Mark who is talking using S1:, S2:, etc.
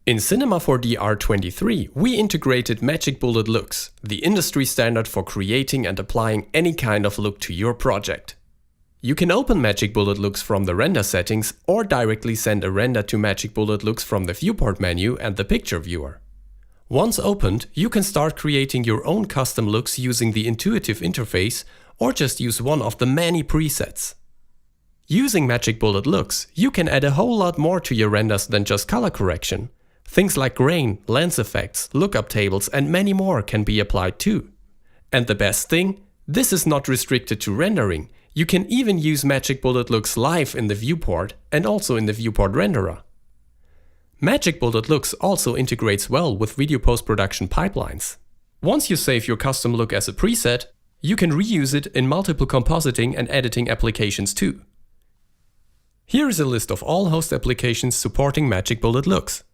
S1: In Cinema 4D R23, we integrated Magic Bullet Looks, the industry standard for creating and applying any kind of look to your project. You can open Magic Bullet Looks from the render settings or directly send a render to Magic Bullet Looks from the viewport menu and the picture viewer. Once opened, you can start creating your own custom looks using the intuitive interface or just use one of the many presets. Using Magic Bullet Looks, you can add a whole lot more to your renders than just color correction. Things like grain, lens effects, lookup tables and many more can be applied too. And the best thing? This is not restricted to rendering. You can even use Magic Bullet Looks live in the viewport and also in the viewport renderer. Magic Bullet Looks also integrates well with video post-production pipelines. Once you save your custom look as a preset, you can reuse it in multiple compositing and editing applications too. Here is a list of all host applications supporting Magic Bullet Looks.